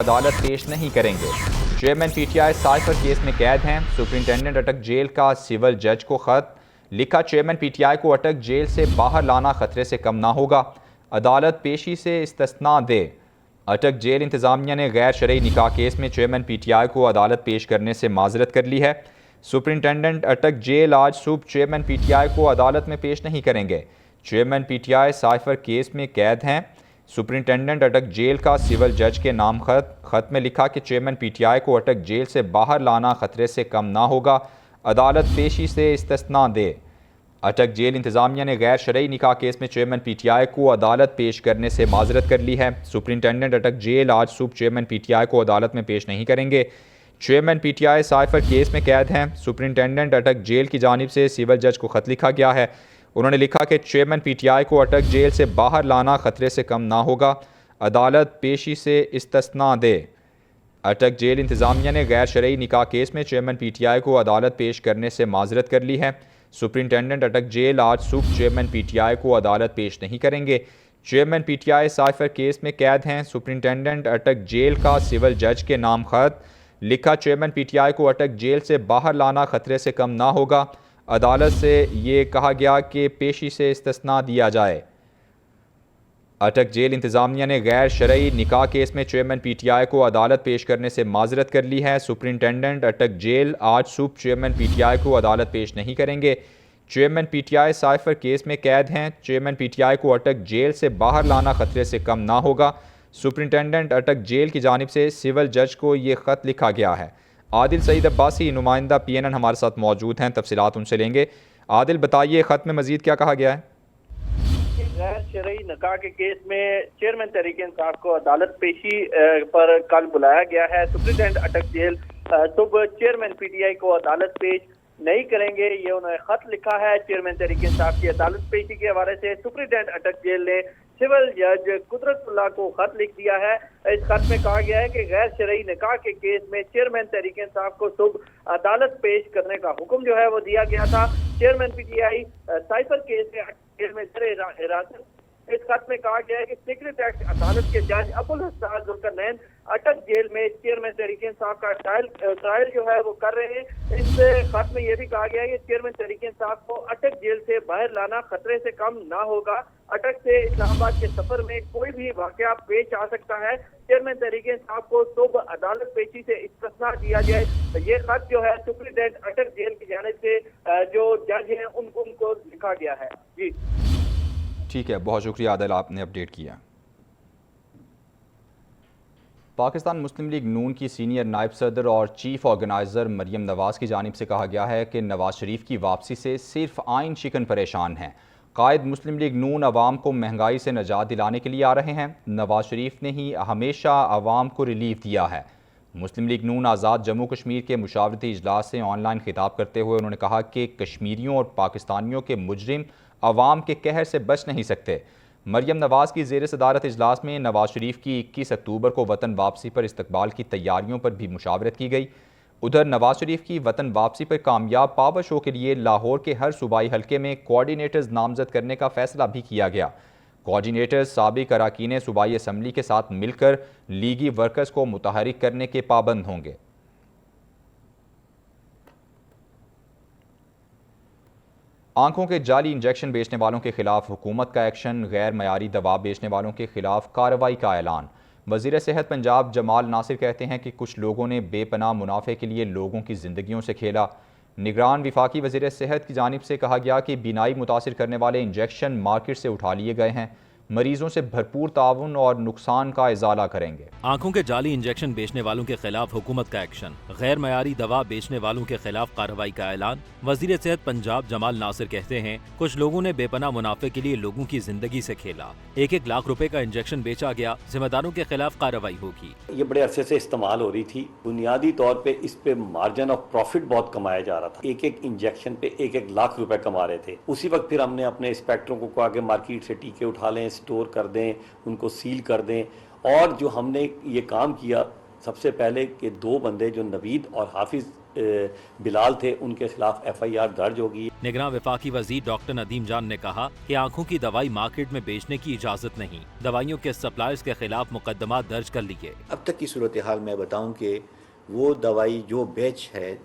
अदालत पेश नहीं करेंगे। चेयरमैन पीटीआई साइफर केस में कैद हैं। सुपरिंटेंडेंट अटक जेल का सिविल जज को खत लिखा। चेयरमैन पीटीआई को अटक जेल से बाहर लाना खतरे से कम ना होगा। अदालत पेशी से इस्तिस्ना दे। अटक जेल इंतजामिया ने गैर शरई निकाह केस में चेयरमैन पीटीआई को अदालत पेश करने से माजरत कर ली है। सुपरिंटेंडेंट अटक जेल आज सुबह चेयरमैन पीटीआई को अदालत में पेश नहीं करेंगे। चेयरमैन पीटीआई साइफर केस में कैद हैं। सुपरिंटेंडेंट अटक जेल का सिविल जज के नाम खत में लिखा कि चेयरमैन पीटीआई को अटक जेल से बाहर लाना खतरे से कम ना होगा। अदालत पेशी से इस्तिस्ना दे। अटक जेल इंतजामिया ने गैर शरई निकाह केस में चेयरमैन पीटीआई को अदालत पेश करने से माजरत कर ली है। सुपरिंटेंडेंट अटक जेल आज सुबह चेयरमैन पीटीआई को अदालत में पेश नहीं करेंगे। चेयरमैन पीटीआई साइफर केस में कैद हैं। सुपरिंटेंडेंट अटक जेल की जानिब से सिविल जज को खत लिखा गया है। उन्होंने लिखा कि चेयरमैन पीटीआई को अटक जेल से बाहर लाना खतरे से कम ना होगा। अदालत पेशी से इस्तिस्ना दे। अटक जेल इंतजामिया ने गैर शरई निकाह केस में चेयरमैन पीटीआई को अदालत पेश करने से माजरत कर ली है। सुपरिंटेंडेंट अटक जेल आज सुबह चेयरमैन पीटीआई को अदालत पेश नहीं करेंगे। चेयरमैन पीटीआई साइफर केस में कैद हैं। सुपरिंटेंडेंट अटक जेल का सिविल जज के नाम खत लिखा। चेयरमैन पीटीआई को अटक जेल से बाहर लाना खतरे से कम ना होगा। अदालत से ये कहा गया कि पेशी से इस्तिस्ना दिया जाए। अटक जेल इंतजामिया ने गैर शरई निकाह केस में चेयरमैन पीटीआई को अदालत पेश करने से माजरत कर ली है। सुपरिंटेंडेंट अटक जेल आज सुबह चेयरमैन पीटीआई को अदालत पेश नहीं करेंगे। चेयरमैन पीटीआई साइफर केस में कैद हैं। चेयरमैन पीटीआई को अटक जेल से बाहर लाना खतरे से कम ना होगा। सुपरिंटेंडेंट अटक जेल की जानिब से सिविल जज को ये खत लिखा गया है। आदिल सईद अब्बासी नुमाइंदा PNN हमारे साथ मौजूद हैं, तफसीलात उनसे लेंगे। आदिल बताइए, खत में मजीद क्या कहा गया है? गैर शरई निकाह के केस में चेयरमैन तहरीक इंसाफ को अदालत पेशी पर कल बुलाया गया है। सुपरिंटेंडेंट अटक जेल सुबह चेयरमैन पीटीआई को अदालत पेश नहीं करेंगे, ये उन्होंने खत लिखा है। चेयरमैन तहरीक इंसाफ की अदालत पेशी के हवाले से सुपरिंटेंडेंट अटक जेल ने सिविल जज कुदरतुल्लाह को खत लिख दिया है। इस खत में कहा गया है कि गैर शरई निकाह के केस में चेयरमैन तहरीक इंसाफ को सुबह अदालत पेश करने का हुक्म जो है वो दिया गया था। चेयरमैन पीटीआई साइफर केस में हिरासत। इस खत में कहा गया है कि सीक्रेट एक्ट अदालत के जज अबुल हसन जुल्करनैन अटक जेल में चेयरमैन तहरीक इंसाफ का ट्रायल जो है वो कर रहे हैं। इस खत में यह भी कहा गया है कि चेयरमैन तहरीक इंसाफ को अटक जेल से बाहर लाना खतरे से कम ना होगा। अटक से इस्लामाबाद के सफर में कोई भी वाकया पेश आ सकता है। चेयरमैन तहरीक इंसाफ को सुबह अदालत पेशी से इस्तिस्ना दिया जाए। ये खत जो है सुपरिंटेंडेंट अटक जेल की जानिब से जो जज हैं उनको लिखा गया है। जी ठीक है, बहुत शुक्रिया आदिल, आपने अपडेट किया। पाकिस्तान मुस्लिम लीग नून की सीनियर नायब सदर और चीफ ऑर्गेनाइज़र मरियम नवाज़ की जानिब से कहा गया है कि नवाज शरीफ की वापसी से सिर्फ आइन शिकन परेशान हैं। कायद मुस्लिम लीग नून अवाम को महंगाई से निजात दिलाने के लिए आ रहे हैं। नवाज शरीफ ने ही हमेशा अवाम को रिलीफ दिया है। मुस्लिम लीग नून आज़ाद जम्मू कश्मीर के मुशावरती इजलास से ऑनलाइन खिताब करते हुए उन्होंने कहा कि कश्मीरियों और पाकिस्तानियों के मुजरिम अवाम के कहर से बच नहीं सकते। मरियम नवाज़ की ज़ेर सदारत इजलास में नवाज शरीफ की 21 अक्टूबर को वतन वापसी पर इस्तकबाल की तैयारियों पर भी मुशावरत की गई। उधर नवाज शरीफ की वतन वापसी पर कामयाब पावर शो के लिए लाहौर के हर सूबाई हल्के में कोऑर्डिनेटर्स नामजद करने का फैसला भी किया गया। कोऑर्डिनेटर्स साबिक अरकान सूबाई असम्बली के साथ मिलकर लीगी वर्कर्स को मुतहरिक करने के पाबंद होंगे। आंखों के जाली इंजेक्शन बेचने वालों के खिलाफ हुकूमत का एक्शन। गैर मयारी दवा बेचने वालों के खिलाफ कार्रवाई का ऐलान। वज़ीर सेहत पंजाब जमाल नासिर कहते हैं कि कुछ लोगों ने बेपनाह मुनाफे के लिए लोगों की ज़िंदगियों से खेला। निगरान विफाकी वज़ीर सेहत की जानिब से कहा गया कि बीनाई मुतासिर करने वाले इंजेक्शन मार्केट से उठा लिए गए हैं। मरीजों से भरपूर ताउन और नुकसान का इजाला करेंगे। आंखों के जाली इंजेक्शन बेचने वालों के खिलाफ हुकूमत का एक्शन। गैर मयारी दवा बेचने वालों के खिलाफ कार्रवाई का ऐलान। वज़ीर सेहत पंजाब जमाल नासिर कहते हैं, कुछ लोगों ने बेपनाह मुनाफे के लिए लोगों की जिंदगी से खेला। 1-1 लाख रुपए का इंजेक्शन बेचा गया। जिम्मेदारों के खिलाफ कार्रवाई होगी। ये बड़े अरसे से इस्तेमाल हो रही थी। बुनियादी तौर पे इस पे मार्जिन ऑफ प्रॉफिट बहुत कमाया जा रहा था। 1-1 इंजेक्शन पे 1-1 लाख रुपए कमा रहे थे। उसी वक्त फिर हमने अपने इंस्पेक्टरों को कहा कि मार्केट से टीके उठा लें, स्टोर कर दें, उनको सील कर दें। और जो हमने ये काम किया, सबसे पहले कि 2 बंदे जो नवीद और हाफिज बिलाल थे उनके खिलाफ FIR दर्ज होगी। निगरान वफाकी वजीर डॉक्टर नदीम जान ने कहा कि आंखों की दवाई मार्केट में बेचने की इजाजत नहीं, दवाइयों के सप्लायर्स के खिलाफ मुकदमा दर्ज कर लिए। अब तक की सूरत हाल मैं बताऊं कि वो दवाई जो बैच है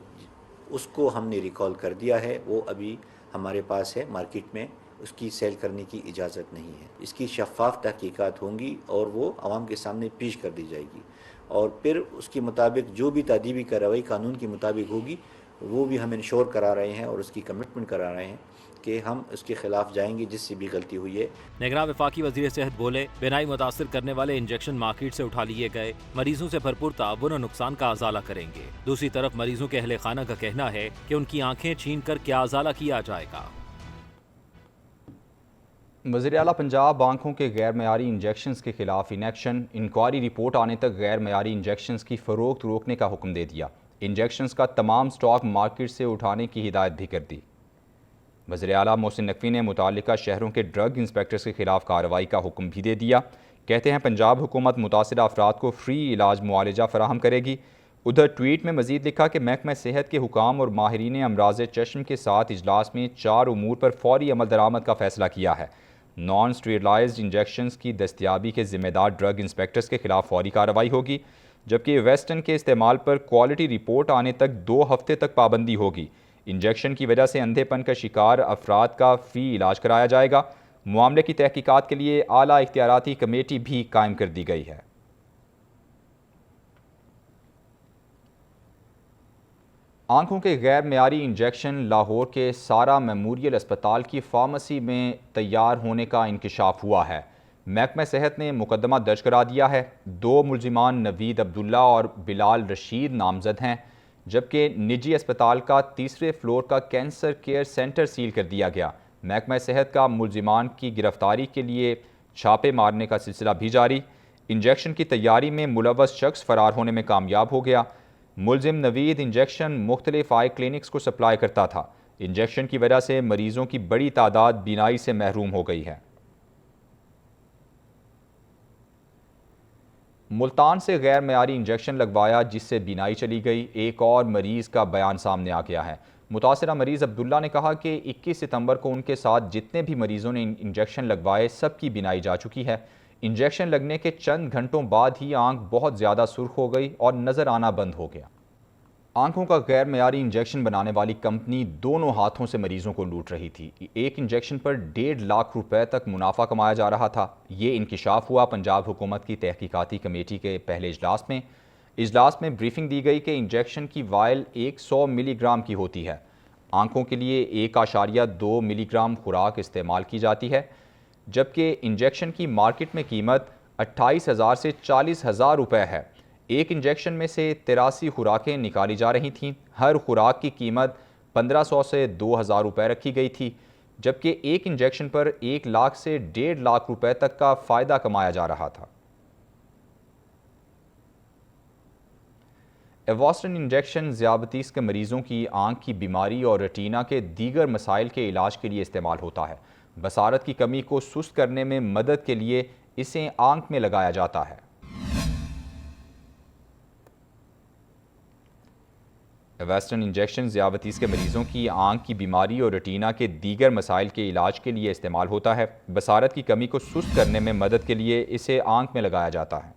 उसको हमने रिकॉल कर दिया है, वो अभी हमारे पास है मार्केट में, उसकी सेल करने की इजाज़त नहीं है। इसकी शफाफ तहकीकात होंगी और वो आवाम के सामने पेश कर दी जाएगी और फिर उसके मुताबिक जो भी तादीबी कार्रवाई कानून के मुताबिक होगी वो भी हम इंश्योर करा रहे हैं और उसकी कमिटमेंट करा रहे हैं कि हम उसके खिलाफ जाएंगे जिससे भी गलती हुई है। निगरान वफाकी वजीर सेहत बोले, बिनाई मुतासर करने वाले इंजेक्शन मार्केट से उठा लिए गए, मरीजों से भरपूर ताउन और नुकसान का अजाला करेंगे। दूसरी तरफ मरीजों के अहले खाना का कहना है कि उनकी आंखें छीन कर क्या अजाला किया जाएगा। वज़ीर आला पंजाब आंखों के गैर मयारी इंजेक्शंस के खिलाफ इनेक्शन, इंक्वायरी रिपोर्ट आने तक गैर मयारी इंजेक्शंस की फ़रोख्त रोकने का हुक्म दे दिया। इंजेक्शंस का तमाम स्टॉक मार्केट से उठाने की हिदायत भी कर दी। वज़ीर आला मोहसिन नकवी ने मुतालिका शहरों के ड्रग इंस्पेक्टर्स के खिलाफ कार्रवाई का हुक्म भी दे दिया। कहते हैं पंजाब हुकूमत मुतासिरा अफराद को फ्री इलाज मुआलजा फराहम करेगी। उधर ट्वीट में मज़ीद लिखा कि महकमा सेहत के हुकाम और माहिरीन अमराज चश्म के साथ इजलास में 4 उमूर पर फौरी अमल दरामद का फैसला किया है। नॉन स्टेरलाइज्ड इंजेक्शंस की दस्तियाबी के ज़िम्मेदार ड्रग इंस्पेक्टर्स के खिलाफ फौरी कार्रवाई होगी, जबकि वेस्टर्न के इस्तेमाल पर क्वालिटी रिपोर्ट आने तक 2 हफ्ते तक पाबंदी होगी। इंजेक्शन की वजह से अंधेपन का शिकार अफराद का फ़ी इलाज कराया जाएगा। मामले की तहकीकात के लिए आला इख्तियाराती कमेटी भी कायम कर दी गई है। आंखों के गैर मयारी इंजेक्शन लाहौर के सारा मेमोरियल अस्पताल की फार्मेसी में तैयार होने का इंकशाफ हुआ है। महकमा सेहत ने मुकदमा दर्ज करा दिया है। 2 मुलजिमान नवीद अब्दुल्ला और बिलाल रशीद नामजद हैं, जबकि निजी अस्पताल का 3रे फ्लोर का कैंसर केयर सेंटर सील कर दिया गया। महकमा सेहत का मुलजिमान की गिरफ्तारी के लिए छापे मारने का सिलसिला भी जारी। इंजेक्शन की तैयारी में मुलव्वस शख्स फरार होने में कामयाब हो गया। मुलजिम नवीद इंजेक्शन मुख्तलिफ आई क्लिनिक्स को सप्लाई करता था। इंजेक्शन की वजह से मरीजों की बड़ी तादाद बीनाई से महरूम हो गई है। मुल्तान से गैर मयारी इंजेक्शन लगवाया जिससे बीनाई चली गई, एक और मरीज का बयान सामने आ गया है। मुतासिरा मरीज अब्दुल्ला ने कहा कि 21 सितंबर को उनके साथ जितने भी मरीजों ने इंजेक्शन लगवाए सबकी बीनाई जा चुकी है। इंजेक्शन लगने के चंद घंटों बाद ही आंख बहुत ज़्यादा सुर्ख हो गई और नज़र आना बंद हो गया। आंखों का गैर मयारी इंजेक्शन बनाने वाली कंपनी दोनों हाथों से मरीजों को लूट रही थी। एक इंजेक्शन पर 1.5 लाख रुपए तक मुनाफा कमाया जा रहा था। ये इंकिशाफ हुआ पंजाब हुकूमत की तहकीकाती कमेटी के पहले इजलास में। इजलास में ब्रीफिंग दी गई कि इंजेक्शन की वायल 100 मिलीग्राम की होती है। आंखों के लिए 1.2 मिलीग्राम खुराक इस्तेमाल की जाती है, जबकि इंजेक्शन की मार्केट में कीमत 28,000 से 40,000 रुपये है। एक इंजेक्शन में से 83 खुराकें निकाली जा रही थीं। हर खुराक की कीमत 1500 से 2000 रुपये रखी गई थी, जबकि एक इंजेक्शन पर 1 लाख से 1.5 लाख रुपए तक का फ़ायदा कमाया जा रहा था। एवॉस्टन इंजेक्शन ज़ियाबतीस के मरीज़ों की आँख की बीमारी और रेटिना के दीगर मसाइल के इलाज के लिए इस्तेमाल होता है। बसारत की कमी को सुस्त करने में मदद के लिए इसे आँख में लगाया जाता है। वेस्टर्न इंजेक्शन ज़ियाबतीस के मरीज़ों की आँख की बीमारी और रेटिना के दीगर मसाइल के इलाज के लिए इस्तेमाल होता है। बसारत की कमी को सुस्त करने में मदद के लिए इसे आँख में लगाया जाता है।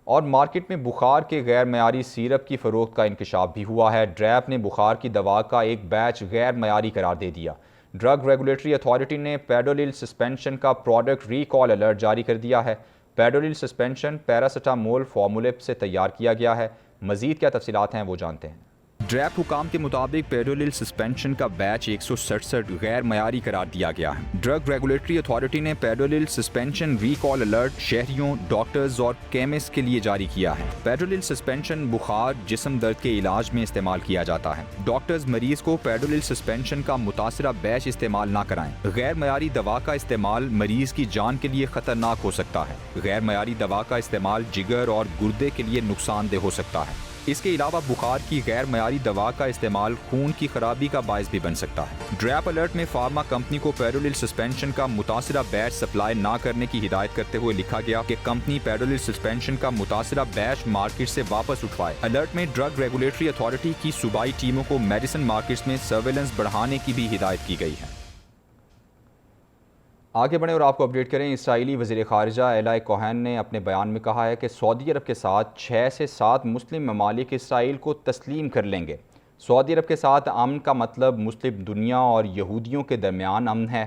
और मार्केट में बुखार के गैर मयारी सिरप की फ़रोख्त का इंकशाफ भी हुआ है। ड्रैप ने बुखार की दवा का एक बैच गैर मयारी करार दे दिया। ड्रग रेगुलेटरी अथॉरिटी ने पेडोलिल सस्पेंशन का प्रोडक्ट रिकॉल अलर्ट जारी कर दिया है। पेडोलिल सस्पेंशन पैरासिटामोल फार्मूले से तैयार किया गया है। मज़ीद क्या तफसीलात हैं वो जानते हैं। ड्रैप हुकाम के मुताबिक पेडोलिल सस्पेंशन का बैच 167 गैर मयारी करार दिया गया है। ड्रग रेगुलेटरी अथॉरिटी ने पेडोलिल सस्पेंशन रिकॉल अलर्ट शहरियों, डॉक्टर्स और केमिस्ट के लिए जारी किया है। पेडोलिल सस्पेंशन बुखार, जिस्म दर्द के इलाज में इस्तेमाल किया जाता है। डॉक्टर्स मरीज को पेडोलिल सस्पेंशन का मुतासिरा बैच इस्तेमाल ना कराएं। गैर मयारी दवा का इस्तेमाल मरीज की जान के लिए खतरनाक हो सकता है। गैर मयारी दवा का इस्तेमाल जिगर और गुर्दे के लिए नुकसानदेह हो सकता है। इसके अलावा बुखार की गैर मयारी दवा का इस्तेमाल खून की खराबी का बायस भी बन सकता है। ड्रैप अलर्ट में फार्मा कंपनी को पैरोलिल सस्पेंशन का मुतासिरा बैच सप्लाई ना करने की हिदायत करते हुए लिखा गया कि कंपनी पैरोलिल सस्पेंशन का मुतासिरा बैच मार्केट से वापस उठवाए। अलर्ट में ड्रग रेगुलेटरी अथॉरिटी की सूबाई टीमों को मेडिसिन मार्केट्स में सर्वेलेंस बढ़ाने की भी हिदायत की गई है। आगे बढ़ें और आपको अपडेट करें। इसराइली वज़ीर ख़ारिजा एली कोहेन ने अपने बयान में कहा है कि सऊदी अरब के साथ 6 से 7 मुस्लिम ममालिक इसराइल को तस्लीम कर लेंगे। सऊदी अरब के साथ अमन का मतलब मुस्लिम दुनिया और यहूदियों के दरमियान अमन है।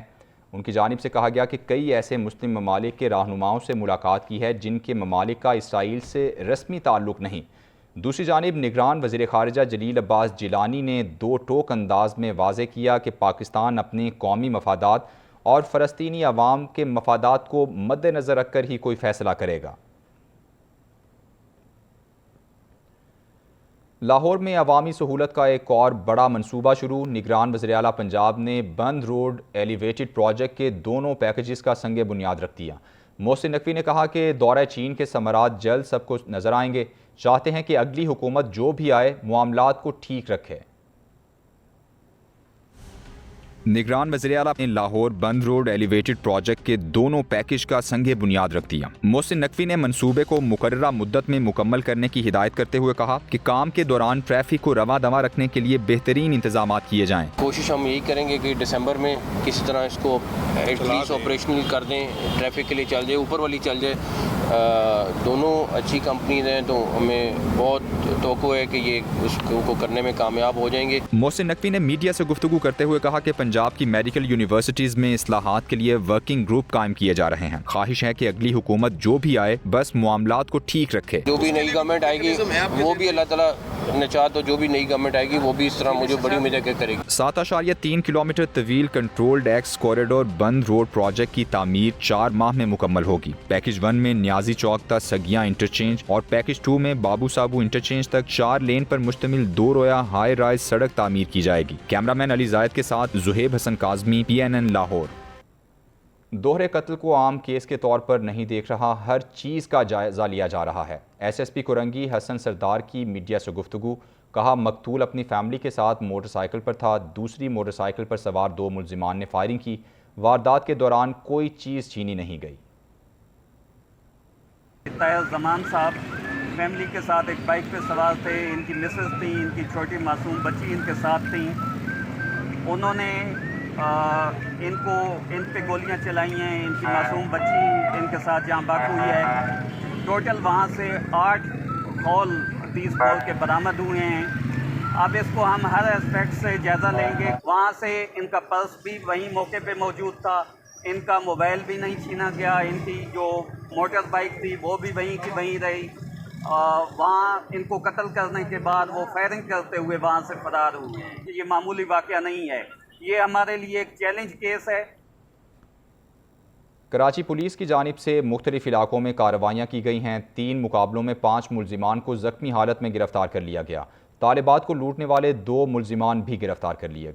उनकी जानिब से कहा गया कि कई ऐसे मुस्लिम ममालिक के रहनुमाओं से मुलाकात की है जिनके ममालिक का इसराइल से रस्मी ताल्लुक़ नहीं। दूसरी जानिब निगरान वज़ीर ख़ारिजा जलील अब्बास जिलानी ने दो टोक अंदाज में वाज़े किया कि पाकिस्तान अपने कौमी मफादात और फ़लस्तीनी अवाम के मफादात को मद्देनज़र रखकर ही कोई फ़ैसला करेगा। लाहौर में अवामी सहूलत का एक और बड़ा मनसूबा शुरू। निगरान वज़ीर आला पंजाब ने बंद रोड एलिवेटेड प्रोजेक्ट के दोनों पैकेजेस का संगे बुनियाद रख दिया। मोहसिन नकवी ने कहा कि दौरा चीन के समरात जल्द सबको नज़र आएंगे। चाहते हैं कि अगली हुकूमत जो भी आए मामलात को ठीक रखे। निगरान वज़ीर आला ने लाहौर बंद रोड एलिवेटेड प्रोजेक्ट के दोनों पैकेज का संगे बुनियाद रख दिया। मोहसिन नकवी ने मंसूबे को मुकर्ररा मुद्दत में मुकम्मल करने की हिदायत करते हुए कहा कि काम के दौरान ट्रैफिक को रवा दवा रखने के लिए बेहतरीन इंतजाम किए जाएं। कोशिश हम यही करेंगे कि दिसंबर में किसी तरह इसको एटलीस्ट ऑपरेशनल कर दें, ट्रैफिक के लिए चल जाए, ऊपर वाली चल जाए। दोनों अच्छी कंपनीज हैं तो हमें बहुत तवक्को है कि ये उसको करने में कामयाब हो जाएंगे। मोहसिन नकवी ने मीडिया से गुफ्तगू करते हुए कहा कि पंजाब की मेडिकल यूनिवर्सिटीज़ में इस्लाहात के लिए वर्किंग ग्रुप कायम किए जा रहे हैं। ख्वाहिश है कि अगली हुकूमत जो भी आए बस मामलात को ठीक रखे। जो भी नई गवर्नमेंट आएगी वो भी अल्लाह ताला ने चाहा तो जो भी नई गवर्नमेंट आएगी वो भी इस तरह मुझे बड़ी उम्मीद है कि करेगी। 7.3 किलोमीटर तवील कंट्रोल्ड एक्स कॉरिडोर बंद रोड प्रोजेक्ट की तामीर 4 माह में मुकम्मल होगी। पैकेज 1 में न्याजी चौक तक सगियां इंटरचेंज और पैकेज 2 में बाबू साबू इंटरचेंज तक 4 लेन पर मुश्तमिल 2 रोया हाई राइज सड़क तामीर की जाएगी। कैमरामैन अली जायद के साथ जुहेब हसन काजमी, PNN लाहौर। दोहरे कत्ल को आम केस के तौर पर नहीं देख रहा, हर चीज़ का जायज़ा लिया जा रहा है। SSP कुरंगी हसन सरदार की मीडिया से गुफ्तगू। कहा मकतूल अपनी फैमिली के साथ मोटरसाइकिल पर था। दूसरी मोटरसाइकिल पर सवार 2 मुल्जिमान ने फायरिंग की। वारदात के दौरान कोई चीज़ छीनी नहीं गई। जमान साहब फैमिली के साथ एक बाइक पे सवार थे। इनकी मिसेस थी, इनकी छोटी मासूम बच्ची इनके साथ थी। उन्होंने इन पे गोलियां चलाई हैं। इनकी मासूम बच्ची इनके साथ जाँ बाक हुई है। टोटल वहाँ से 8 हॉल 30 बॉल के बरामद हुए हैं। अब इसको हम हर एस्पेक्ट से जायज़ा लेंगे। वहाँ से इनका पर्स भी वहीं मौके पे मौजूद था। इनका मोबाइल भी नहीं छीना गया। इनकी जो मोटर बाइक थी वो भी वहीं की वहीं रही। वहाँ इनको कत्ल करने के बाद वो फायरिंग करते हुए वहाँ से फरार हुए। ये मामूली वाक़या नहीं है, ये हमारे लिए एक चैलेंज केस है। कराची पुलिस की जानिब से मुख्तलिफ इलाकों में कार्रवाइयाँ की गई हैं। 3 मुकाबलों में 5 मुल्जिमान को ज़ख्मी हालत में गिरफ्तार कर लिया गया। तालिबात को लूटने वाले 2 मुल्जिमान भी गिरफ्तार कर लिए गए।